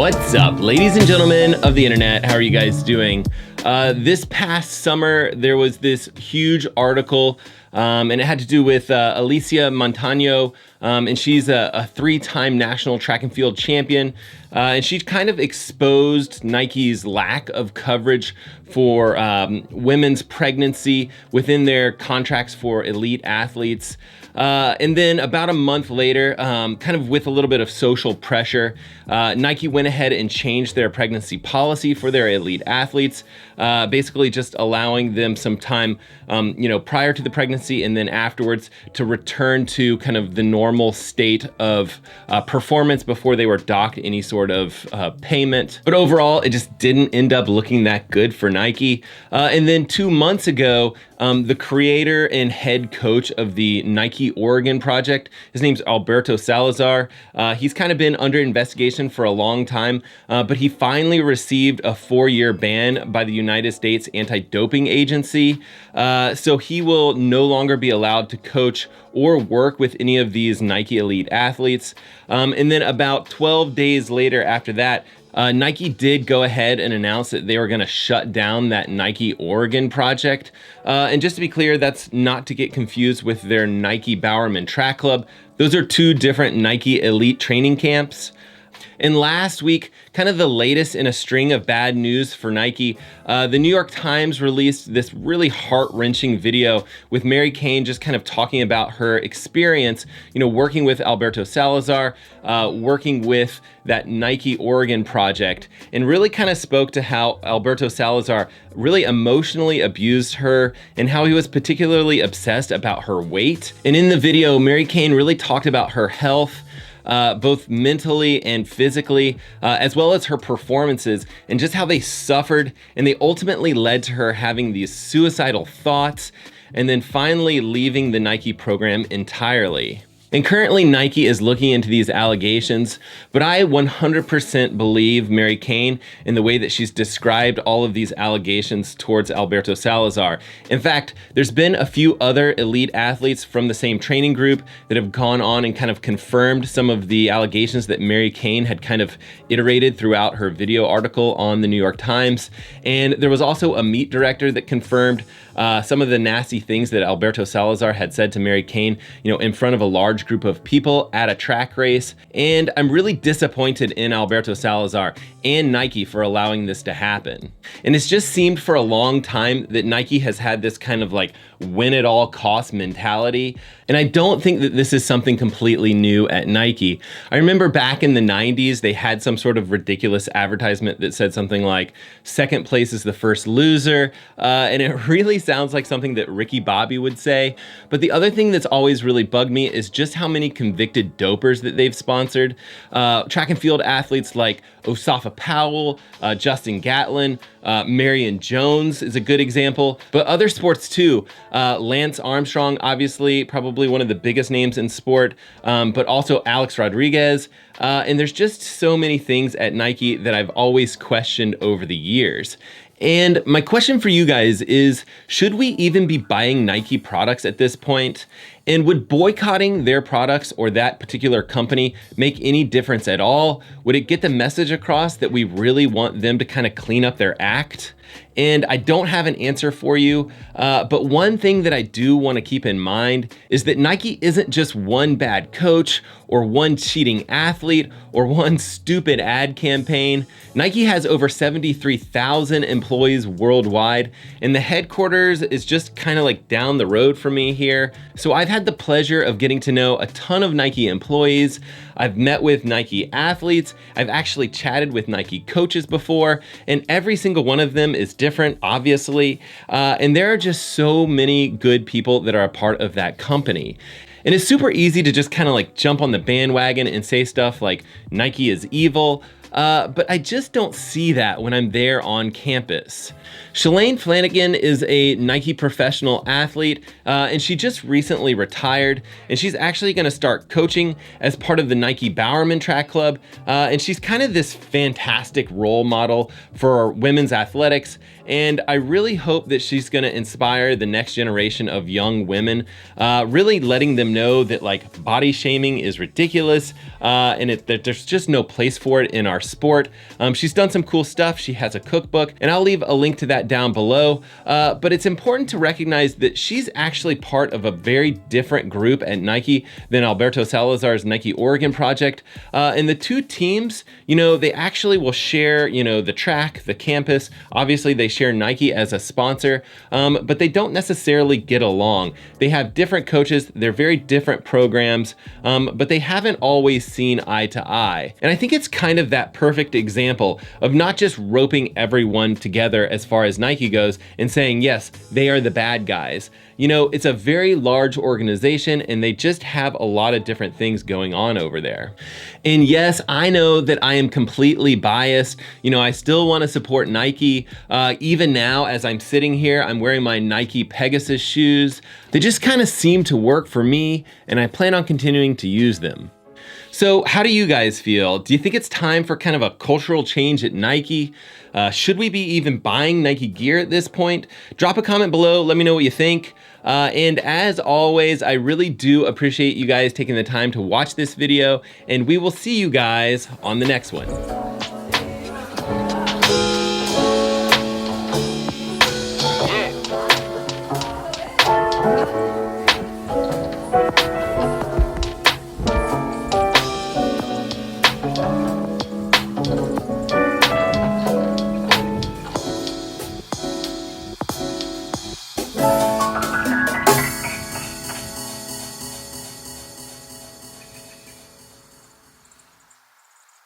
What's up, ladies and gentlemen of the internet? How are you guys doing? This past summer, there was this huge article, and it had to do with Alysia Montaño, and she's a three-time national track and field champion, and she kind of exposed Nike's lack of coverage for women's pregnancy within their contracts for elite athletes. And then about a month later, kind of with a little bit of social pressure, Nike went ahead and changed their pregnancy policy for their elite athletes, basically just allowing them some time, prior to the pregnancy and then afterwards to return to kind of the normal state of performance before they were docked any sort of payment. But overall, it just didn't end up looking that good for Nike. And then 2 months ago, the creator and head coach of the Nike Oregon project, his name's Alberto Salazar. He's kind of been under investigation for a long time, but he finally received a 4-year ban by the United States Anti-Doping Agency. So he will no longer be allowed to coach or work with any of these Nike elite athletes. And then about 12 days later after that, Nike did go ahead and announce that they were going to shut down that Nike Oregon project. And just to be clear, that's not to get confused with their Nike Bowerman track club. Those are 2 different Nike elite training camps. And last week, kind of the latest in a string of bad news for Nike, the New York Times released this really heart-wrenching video with Mary Cain just kind of talking about her experience, working with Alberto Salazar, working with that Nike Oregon project, and really kind of spoke to how Alberto Salazar really emotionally abused her and how he was particularly obsessed about her weight. And in the video, Mary Cain really talked about her health, both mentally and physically, as well as her performances and just how they suffered, and they ultimately led to her having these suicidal thoughts and then finally leaving the Nike program entirely. And currently Nike is looking into these allegations, but I 100% believe Mary Cain in the way that she's described all of these allegations towards Alberto Salazar. In fact, there's been a few other elite athletes from the same training group that have gone on and kind of confirmed some of the allegations that Mary Cain had kind of iterated throughout her video article on the New York Times. And there was also a meet director that confirmed some of the nasty things that Alberto Salazar had said to Mary Cain, in front of a large group of people at a track race. And I'm really disappointed in Alberto Salazar and Nike for allowing this to happen. And it's just seemed for a long time that Nike has had this kind of like win at all costs mentality. And I don't think that this is something completely new at Nike. I remember back in the 90s, they had some sort of ridiculous advertisement that said something like, second place is the first loser. And it really sounds like something that Ricky Bobby would say. But the other thing that's always really bugged me is just how many convicted dopers that they've sponsored. Track and field athletes like Osafa Powell, Justin Gatlin, Marion Jones is a good example, but other sports too. Lance Armstrong, obviously, probably one of the biggest names in sport, but also Alex Rodriguez. And there's just so many things at Nike that I've always questioned over the years. And my question for you guys is, should we even be buying Nike products at this point? And would boycotting their products or that particular company make any difference at all? Would it get the message across that we really want them to kind of clean up their act? And I don't have an answer for you, but one thing that I do want to keep in mind is that Nike isn't just one bad coach or one cheating athlete or one stupid ad campaign. Nike has over 73,000 employees worldwide, and the headquarters is just kind of like down the road from me here. So I've had the pleasure of getting to know a ton of Nike employees. I've met with Nike athletes. I've actually chatted with Nike coaches before, and every single one of them is different, obviously. And there are just so many good people that are a part of that company. And it's super easy to just kind of like jump on the bandwagon and say stuff like Nike is evil. But I just don't see that when I'm there on campus. Shalane Flanagan is a Nike professional athlete, and she just recently retired, and she's actually going to start coaching as part of the Nike Bowerman track club, and she's kind of this fantastic role model for women's athletics, and I really hope that she's going to inspire the next generation of young women, really letting them know that like body shaming is ridiculous, and that there's just no place for it in our our sport. She's done some cool stuff. She has a cookbook, and I'll leave a link to that down below. But it's important to recognize that she's actually part of a very different group at Nike than Alberto Salazar's Nike Oregon project. And the two teams, they actually will share, the track, the campus. Obviously, they share Nike as a sponsor, but they don't necessarily get along. They have different coaches. They're very different programs, but they haven't always seen eye to eye. And I think it's kind of that perfect example of not just roping everyone together as far as Nike goes and saying, yes, they are the bad guys. It's a very large organization and they just have a lot of different things going on over there. And yes, I know that I am completely biased. I still want to support Nike. Even now, as I'm sitting here, I'm wearing my Nike Pegasus shoes. They just kind of seem to work for me, and I plan on continuing to use them. So how do you guys feel? Do you think it's time for kind of a cultural change at Nike? Should we be even buying Nike gear at this point? Drop a comment below, let me know what you think. And as always, I really do appreciate you guys taking the time to watch this video, and we will see you guys on the next one.